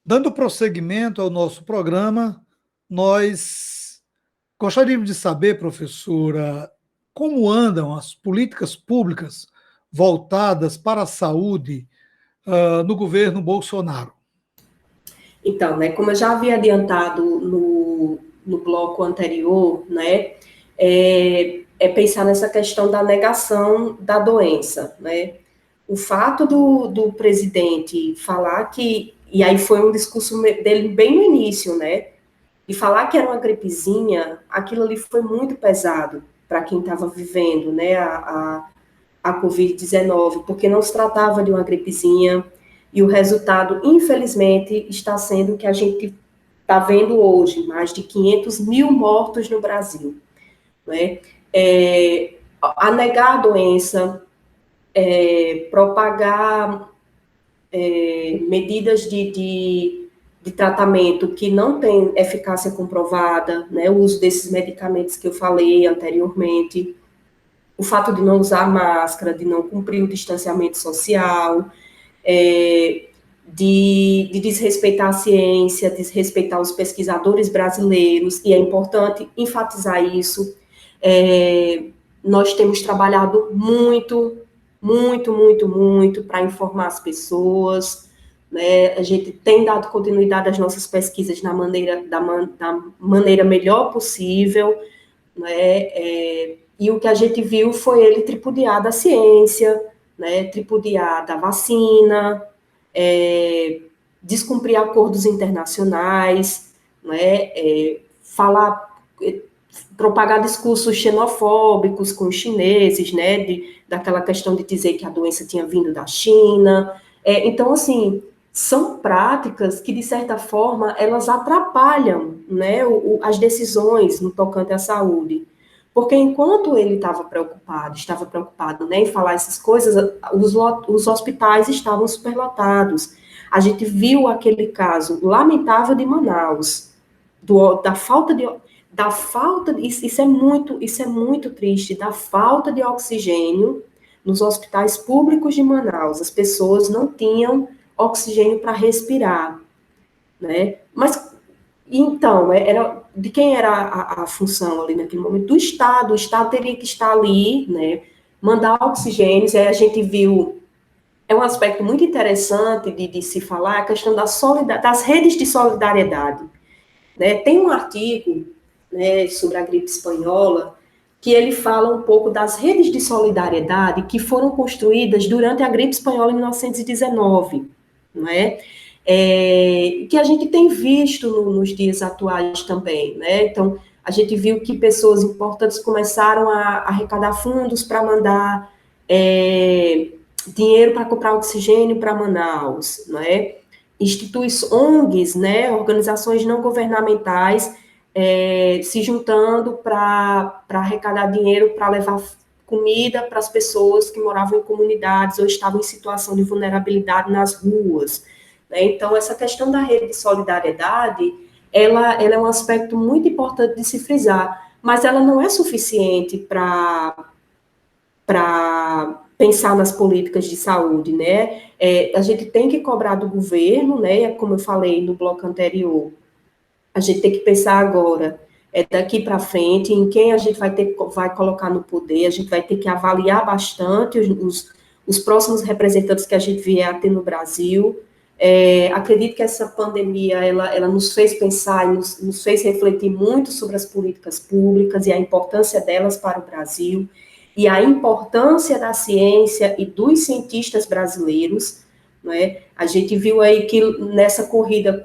Dando prosseguimento ao nosso programa, nós gostaríamos de saber, professora, como andam as políticas públicas voltadas para a saúde no governo Bolsonaro. Então, né, como eu já havia adiantado no bloco anterior, né, é pensar nessa questão da negação da doença, né. O fato do presidente falar que, e aí foi um discurso dele bem no início, né, e falar que era uma gripezinha, aquilo ali foi muito pesado para quem estava vivendo, né, a Covid-19, porque não se tratava de uma gripezinha, e o resultado, infelizmente, está sendo o que a gente está vendo hoje, mais de 500 mil mortos no Brasil. Né? A negar a doença, propagar medidas de tratamento que não tem eficácia comprovada, né? O uso desses medicamentos que eu falei anteriormente, o fato de não usar máscara, de não cumprir o distanciamento social, de desrespeitar a ciência, desrespeitar os pesquisadores brasileiros, e é importante enfatizar isso. Nós temos trabalhado muito para informar as pessoas, né? A gente tem dado continuidade às nossas pesquisas da maneira melhor possível, né? E o que a gente viu foi ele tripudiar da ciência, né? Tripudiar da vacina, descumprir acordos internacionais, né? Propagar discursos xenofóbicos com os chineses, né? Daquela questão de dizer que a doença tinha vindo da China. Então, assim, são práticas que, de certa forma, elas atrapalham, né, as decisões no tocante à saúde. Porque enquanto ele estava preocupado, né, em falar essas coisas, os hospitais estavam superlotados. A gente viu aquele caso lamentável de Manaus, isso é muito triste, da falta de oxigênio nos hospitais públicos de Manaus. As pessoas não tinham oxigênio para respirar, né? Mas então, de quem era a função ali naquele momento? Do Estado. O Estado teria que estar ali, né? Mandar oxigênios. Aí a gente viu, é um aspecto muito interessante de se falar, a questão das redes de solidariedade, né? Tem um artigo, né, sobre a gripe espanhola, que ele fala um pouco das redes de solidariedade que foram construídas durante a gripe espanhola em 1919, não é? Que a gente tem visto nos dias atuais também, né? Então, a gente viu que pessoas importantes começaram a arrecadar fundos para mandar dinheiro para comprar oxigênio para Manaus, não é? Instituições, ONGs, né, organizações não governamentais, se juntando para arrecadar dinheiro para levar comida para as pessoas que moravam em comunidades ou estavam em situação de vulnerabilidade nas ruas. Né? Então, essa questão da rede de solidariedade, ela é um aspecto muito importante de se frisar, mas ela não é suficiente para pensar nas políticas de saúde, né? A gente tem que cobrar do governo, né? Como eu falei no bloco anterior, a gente tem que pensar agora, daqui para frente, em quem a gente vai colocar no poder, a gente vai ter que avaliar bastante os próximos representantes que a gente vier a ter no Brasil. Acredito que essa pandemia, ela nos fez pensar e nos fez refletir muito sobre as políticas públicas e a importância delas para o Brasil, e a importância da ciência e dos cientistas brasileiros, né? A gente viu aí que nessa corrida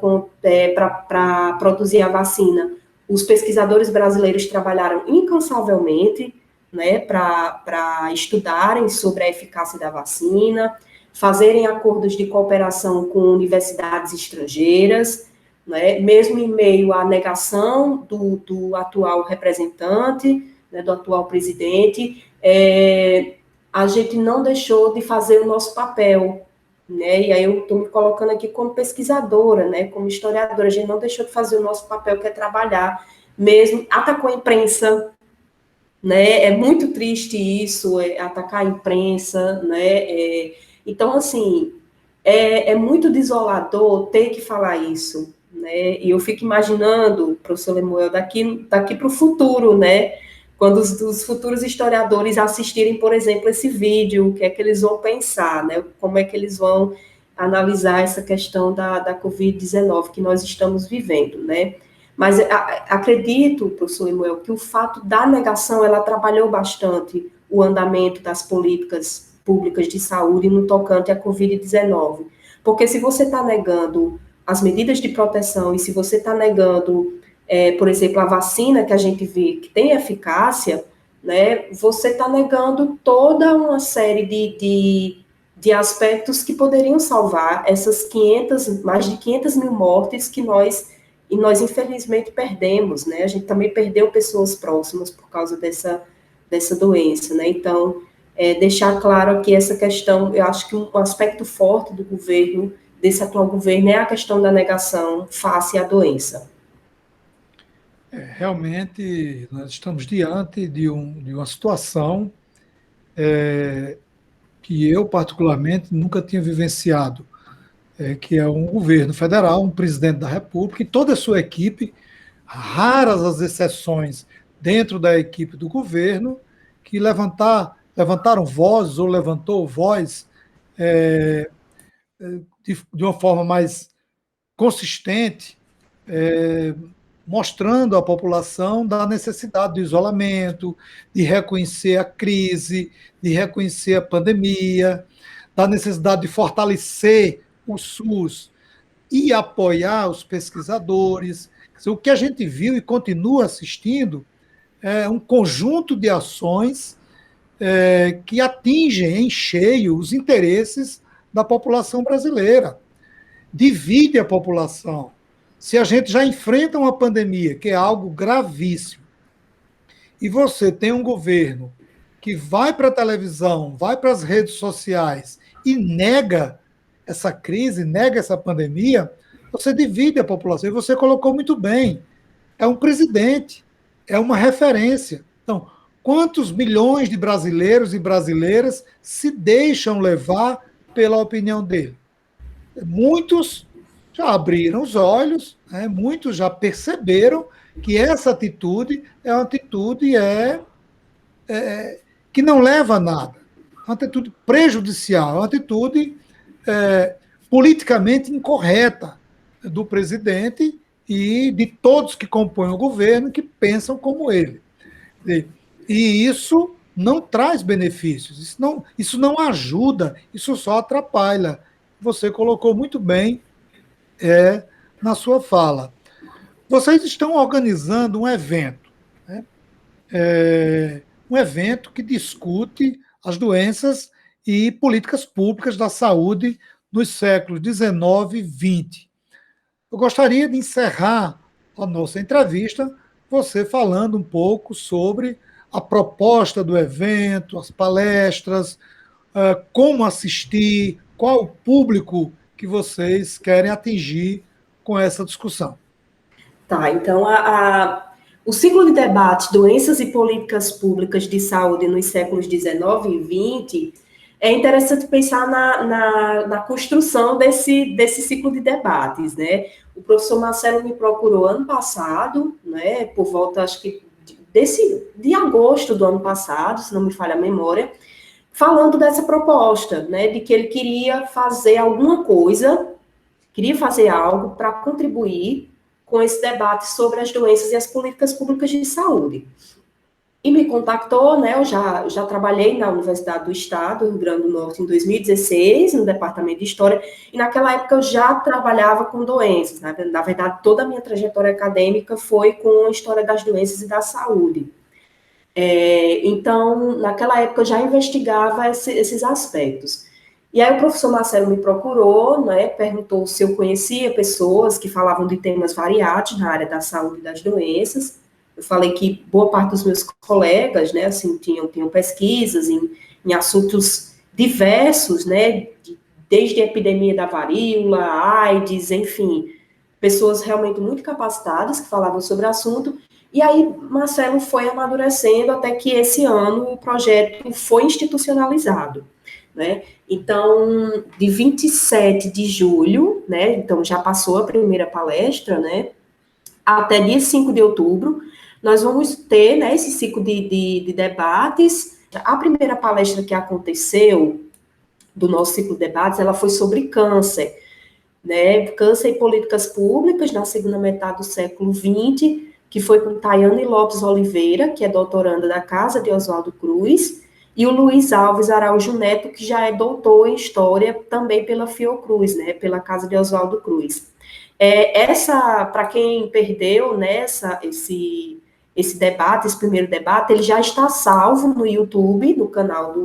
para produzir a vacina, os pesquisadores brasileiros trabalharam incansavelmente, né, para estudarem sobre a eficácia da vacina, fazerem acordos de cooperação com universidades estrangeiras, né, mesmo em meio à negação do atual representante, né, do atual presidente, a gente não deixou de fazer o nosso papel, né? E aí eu estou me colocando aqui como pesquisadora, né? Como historiadora, a gente não deixou de fazer o nosso papel, que é trabalhar, mesmo atacou a imprensa, né? É muito triste isso, atacar a imprensa, né? Então, assim, é muito desolador ter que falar isso, né? E eu fico imaginando, professor Lemuel, daqui para o futuro, né? Quando os futuros historiadores assistirem, por exemplo, esse vídeo, o que é que eles vão pensar, né? Como é que eles vão analisar essa questão da Covid-19 que nós estamos vivendo, né? Mas acredito, professor Lemuel, que o fato da negação, ela atrapalhou bastante o andamento das políticas públicas de saúde no tocante à Covid-19. Porque se você está negando as medidas de proteção e se você está negando, por exemplo, a vacina que a gente vê que tem eficácia, né, você está negando toda uma série de aspectos que poderiam salvar essas mais de 500 mil mortes que nós infelizmente perdemos, né? A gente também perdeu pessoas próximas por causa dessa doença, né? Então, deixar claro aqui essa questão, eu acho que um aspecto forte do governo, desse atual governo, é a questão da negação face à doença. Realmente, nós estamos diante de uma situação que eu, particularmente, nunca tinha vivenciado, que é um governo federal, um presidente da República e toda a sua equipe, raras as exceções dentro da equipe do governo, que levantaram vozes ou levantou voz de uma forma mais consistente, mostrando à população da necessidade do isolamento, de reconhecer a crise, de reconhecer a pandemia, da necessidade de fortalecer o SUS e apoiar os pesquisadores. O que a gente viu e continua assistindo é um conjunto de ações que atingem em cheio os interesses da população brasileira. Divide a população. Se a gente já enfrenta uma pandemia, que é algo gravíssimo, e você tem um governo que vai para a televisão, vai para as redes sociais e nega essa crise, nega essa pandemia, você divide a população. E você colocou muito bem. É um presidente, é uma referência. Então, quantos milhões de brasileiros e brasileiras se deixam levar pela opinião dele? Muitos já abriram os olhos, né? Muitos já perceberam que essa atitude é uma atitude que não leva a nada, é uma atitude prejudicial, é uma atitude politicamente incorreta do presidente e de todos que compõem o governo que pensam como ele. E isso não traz benefícios, isso não ajuda, isso só atrapalha. Você colocou muito bem na sua fala. Vocês estão organizando um evento, né? Um evento que discute as doenças e políticas públicas da saúde nos séculos XIX e XX. Eu gostaria de encerrar a nossa entrevista você falando um pouco sobre a proposta do evento, as palestras, como assistir, qual o público que vocês querem atingir com essa discussão. Tá, então o ciclo de debate Doenças e Políticas Públicas de Saúde nos séculos XIX e XX, é interessante pensar na construção desse ciclo de debates, né? O professor Marcelo me procurou ano passado, né, por volta, acho que, de agosto do ano passado, se não me falha a memória, falando dessa proposta, né, de que ele queria fazer alguma coisa, queria fazer algo para contribuir com esse debate sobre as doenças e as políticas públicas de saúde. E me contactou, né, eu já trabalhei na Universidade do Estado, Rio Grande do Norte, em 2016, no Departamento de História, e naquela época eu já trabalhava com doenças, né? Na verdade, toda a minha trajetória acadêmica foi com a história das doenças e da saúde. Então, naquela época eu já investigava esses aspectos. E aí o professor Marcelo me procurou, né, perguntou se eu conhecia pessoas que falavam de temas variados na área da saúde e das doenças. Eu falei que boa parte dos meus colegas, né, assim, tinham pesquisas em assuntos diversos, né, desde a epidemia da varíola, AIDS, enfim, pessoas realmente muito capacitadas que falavam sobre o assunto. E aí Marcelo foi amadurecendo até que esse ano o projeto foi institucionalizado. né? Então, de 27 de julho, né, então já passou a primeira palestra, né, até dia 5 de outubro, nós vamos ter, né, esse ciclo de debates. A primeira palestra que aconteceu do nosso ciclo de debates, ela foi sobre câncer, né, câncer e políticas públicas na segunda metade do século XX, que foi com Tayane Lopes Oliveira, que é doutoranda da Casa de Oswaldo Cruz, e o Luiz Alves Araújo Neto, que já é doutor em História, também pela Fiocruz, né, pela Casa de Oswaldo Cruz. Para quem perdeu, né, esse debate, esse primeiro debate, ele já está salvo no YouTube, no canal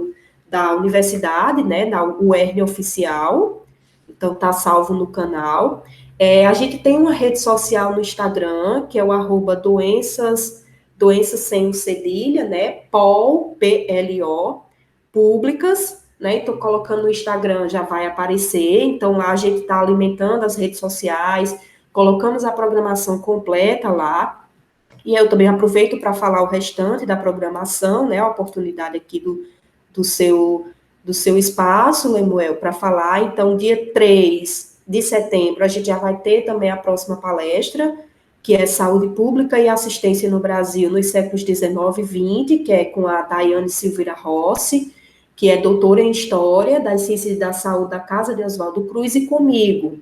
da universidade, né, da UERN Oficial, então está salvo no canal. A gente tem uma rede social no Instagram, que é o @doenças sem cedilha, né, POL, PLO, públicas, né, então colocando no Instagram já vai aparecer, então lá a gente está alimentando as redes sociais, colocamos a programação completa lá, e eu também aproveito para falar o restante da programação, né, a oportunidade aqui do seu espaço, Lemuel, para falar. Então, dia 3 de setembro, a gente já vai ter também a próxima palestra, que é Saúde Pública e Assistência no Brasil nos séculos 19 e 20, que é com a Daiane Silveira Rossi, que é doutora em História das Ciências da Saúde da Casa de Oswaldo Cruz, e comigo,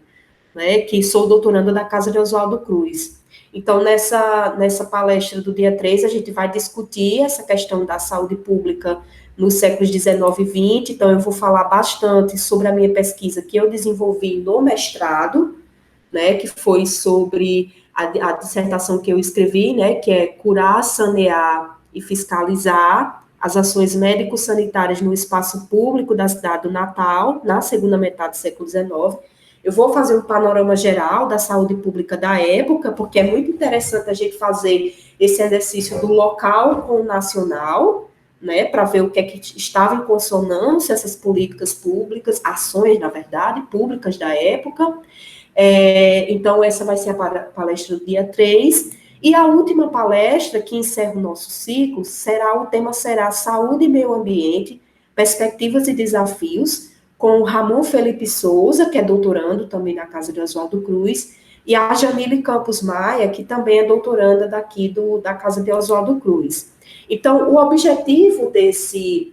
né, que sou doutoranda da Casa de Oswaldo Cruz. Então, nessa palestra do dia 3, a gente vai discutir essa questão da saúde pública nos séculos 19 e 20, então eu vou falar bastante sobre a minha pesquisa que eu desenvolvi no mestrado, né, que foi sobre a dissertação que eu escrevi, né, que é curar, sanear e fiscalizar as ações médico-sanitárias no espaço público da cidade do Natal, na segunda metade do século XIX. Eu vou fazer um panorama geral da saúde pública da época, porque é muito interessante a gente fazer esse exercício do local com o nacional, né, para ver o que é que estava em consonância, essas políticas públicas, ações, na verdade, públicas da época. Então, essa vai ser a palestra do dia 3. E a última palestra, que encerra o nosso ciclo, o tema será Saúde e Meio Ambiente, Perspectivas e Desafios, com o Ramon Felipe Souza, que é doutorando também na Casa de Oswaldo Cruz, e a Janile Campos Maia, que também é doutoranda daqui da Casa de Oswaldo Cruz. Então, o objetivo desse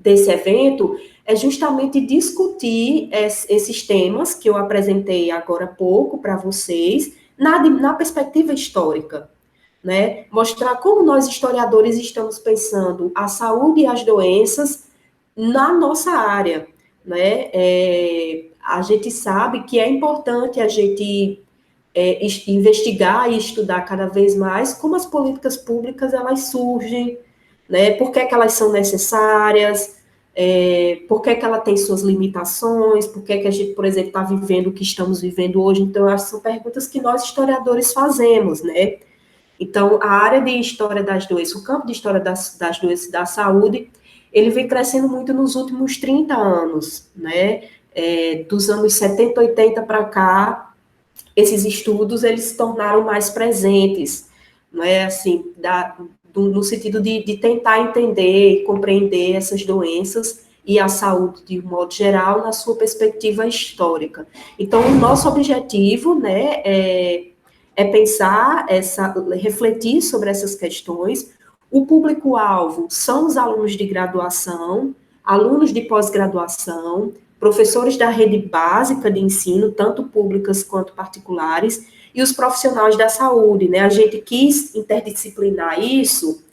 evento é justamente discutir esses temas que eu apresentei agora há pouco para vocês, na perspectiva histórica, né? Mostrar como nós, historiadores, estamos pensando a saúde e as doenças na nossa área, né? A gente sabe que é importante a gente investigar e estudar cada vez mais como as políticas públicas elas surgem, né? Por que elas são necessárias, por que ela tem suas limitações, por que a gente, por exemplo, está vivendo o que estamos vivendo hoje. Então, essas são perguntas que nós, historiadores, fazemos, né? Então, a área de história das doenças, o campo de história das doenças e da saúde, ele vem crescendo muito nos últimos 30 anos, né? Dos anos 70, 80 para cá, esses estudos, eles se tornaram mais presentes, não é assim, no sentido de tentar entender e compreender essas doenças e a saúde de um modo geral na sua perspectiva histórica. Então, o nosso objetivo, né, é pensar, refletir sobre essas questões. O público-alvo são os alunos de graduação, alunos de pós-graduação, professores da rede básica de ensino, tanto públicas quanto particulares, e os profissionais da saúde, né? A gente quis interdisciplinar isso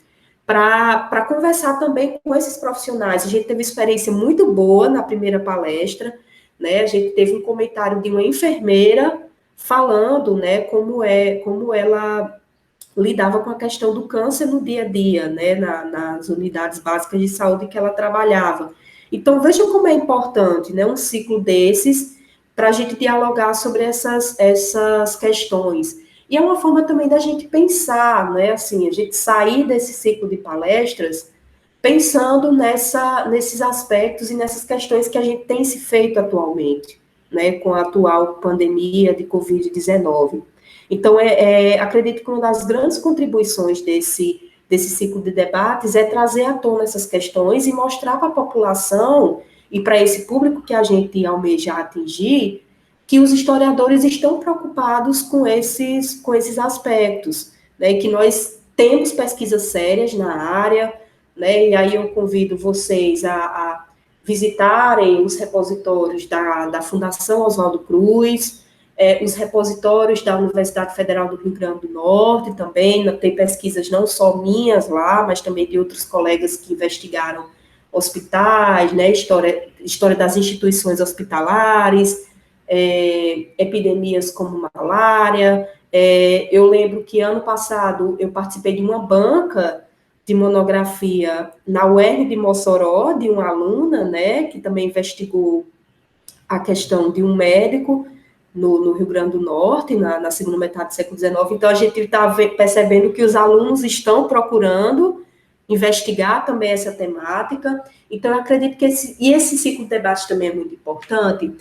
para conversar também com esses profissionais. A gente teve experiência muito boa na primeira palestra, né? A gente teve um comentário de uma enfermeira falando, né, como ela lidava com a questão do câncer no dia a dia, né, nas unidades básicas de saúde que ela trabalhava. Então, vejam como é importante, né, um ciclo desses para a gente dialogar sobre essas questões. E é uma forma também da gente pensar, né, assim, a gente sair desse ciclo de palestras pensando nesses aspectos e nessas questões que a gente tem se feito atualmente, né, com a atual pandemia de Covid-19. Então, acredito que uma das grandes contribuições desse ciclo de debates é trazer à tona essas questões e mostrar para a população e para esse público que a gente almeja atingir, que os historiadores estão preocupados com esses aspectos, né, que nós temos pesquisas sérias na área, né, e aí eu convido vocês a visitarem os repositórios da Fundação Oswaldo Cruz, os repositórios da Universidade Federal do Rio Grande do Norte também, tem pesquisas não só minhas lá, mas também de outros colegas que investigaram hospitais, né, história das instituições hospitalares, epidemias como malária. Eu lembro que ano passado eu participei de uma banca de monografia na UERN de Mossoró, de uma aluna, né, que também investigou a questão de um médico no Rio Grande do Norte, na segunda metade do século XIX. Então, a gente está percebendo que os alunos estão procurando investigar também essa temática. Então, eu acredito que esse ciclo de debate também é muito importante,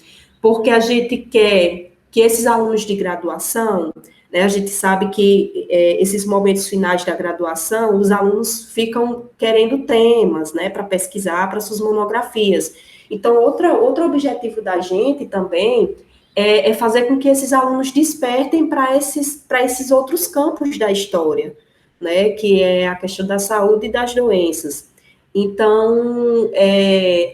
porque a gente quer que esses alunos de graduação, né, a gente sabe que esses momentos finais da graduação, os alunos ficam querendo temas, né, para pesquisar para suas monografias. Então, outro objetivo da gente também é fazer com que esses alunos despertem para esses outros campos da história, né, que é a questão da saúde e das doenças. Então,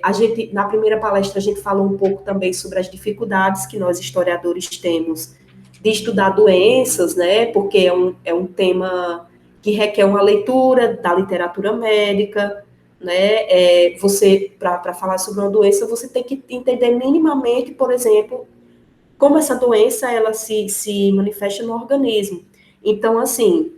a gente, na primeira palestra, a gente falou um pouco também sobre as dificuldades que nós, historiadores, temos de estudar doenças, né, porque é um tema que requer uma leitura da literatura médica, né, você, para falar sobre uma doença, você tem que entender minimamente, por exemplo, como essa doença, ela se manifesta no organismo. Então, assim,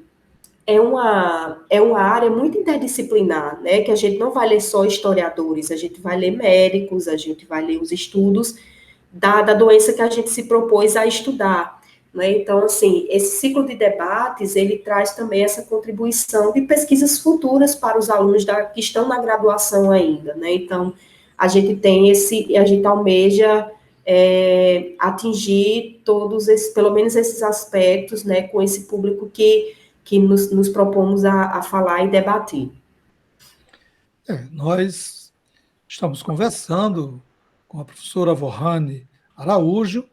é uma área muito interdisciplinar, né, que a gente não vai ler só historiadores, a gente vai ler médicos, a gente vai ler os estudos da doença que a gente se propôs a estudar, né. Então, assim, esse ciclo de debates, ele traz também essa contribuição de pesquisas futuras para os alunos que estão na graduação ainda, né. Então, a gente almeja atingir todos esses, pelo menos esses aspectos, né, com esse público que nos propomos a falar e debater. Nós estamos conversando com a professora Vorrane Araújo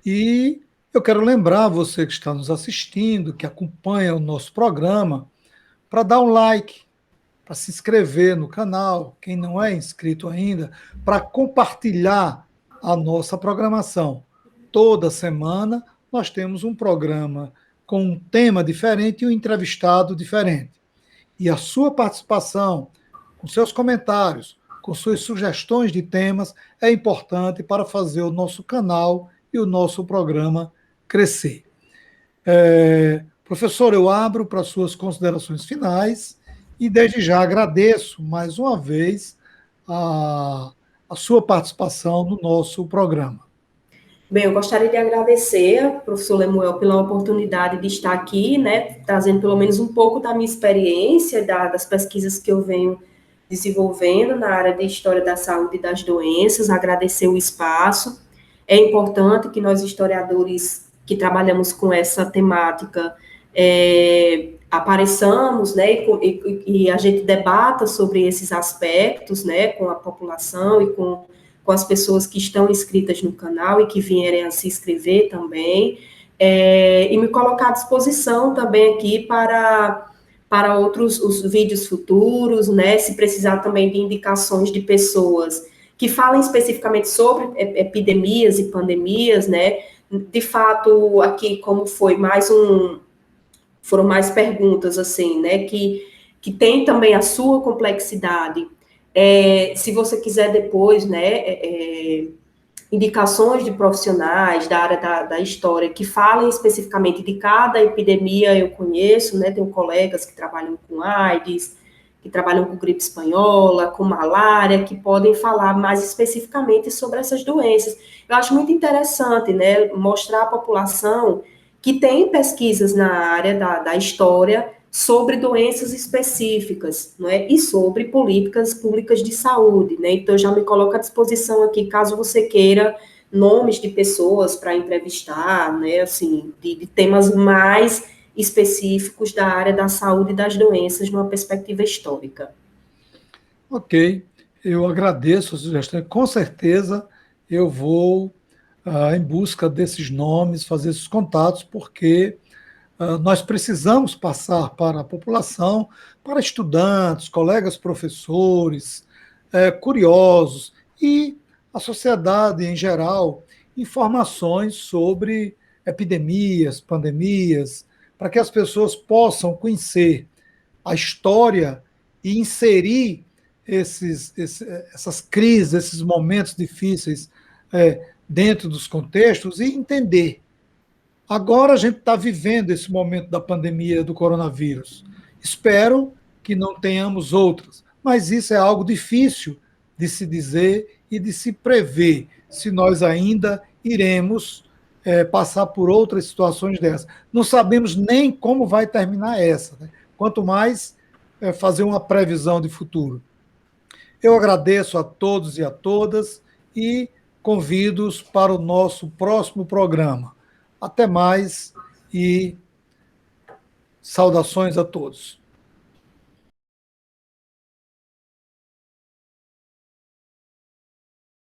e eu quero lembrar você que está nos assistindo, que acompanha o nosso programa, para dar um like, para se inscrever no canal, quem não é inscrito ainda, para compartilhar a nossa programação. Toda semana nós temos um programa com um tema diferente e um entrevistado diferente. E a sua participação, com seus comentários, com suas sugestões de temas, é importante para fazer o nosso canal e o nosso programa crescer. Professor, eu abro para suas considerações finais e desde já agradeço mais uma vez a sua participação no nosso programa. Bem, eu gostaria de agradecer ao professor Lemuel pela oportunidade de estar aqui, né, trazendo pelo menos um pouco da minha experiência, das pesquisas que eu venho desenvolvendo na área de História da Saúde e das Doenças, agradecer o espaço. É importante que nós, historiadores que trabalhamos com essa temática, apareçamos, né, e a gente debata sobre esses aspectos, né, com a população e com as pessoas que estão inscritas no canal e que vierem a se inscrever também, e me colocar à disposição também aqui para outros os vídeos futuros, né, se precisar também de indicações de pessoas que falem especificamente sobre epidemias e pandemias, né, de fato, aqui, como foram mais perguntas, assim, né, que tem também a sua complexidade. Se você quiser depois, né, indicações de profissionais da área da história que falem especificamente de cada epidemia, eu conheço, né, tenho colegas que trabalham com AIDS, que trabalham com gripe espanhola, com malária, que podem falar mais especificamente sobre essas doenças. Eu acho muito interessante, né, mostrar à população que tem pesquisas na área da história sobre doenças específicas, não é? E sobre políticas públicas de saúde, né? Então, eu já me coloco à disposição aqui, caso você queira nomes de pessoas para entrevistar, né? Assim, de temas mais específicos da área da saúde e das doenças, numa perspectiva histórica. Ok. Eu agradeço a sugestão. Com certeza eu vou em busca desses nomes, fazer esses contatos, porque nós precisamos passar para a população, para estudantes, colegas professores, curiosos e a sociedade em geral, informações sobre epidemias, pandemias, para que as pessoas possam conhecer a história e inserir essas crises, esses momentos difíceis dentro dos contextos e entender. Agora a gente está vivendo esse momento da pandemia do coronavírus. Espero que não tenhamos outras, mas isso é algo difícil de se dizer e de se prever se nós ainda iremos passar por outras situações dessas. Não sabemos nem como vai terminar essa, né? Quanto mais fazer uma previsão de futuro. Eu agradeço a todos e a todas e convido-os para o nosso próximo programa. Até mais e saudações a todos.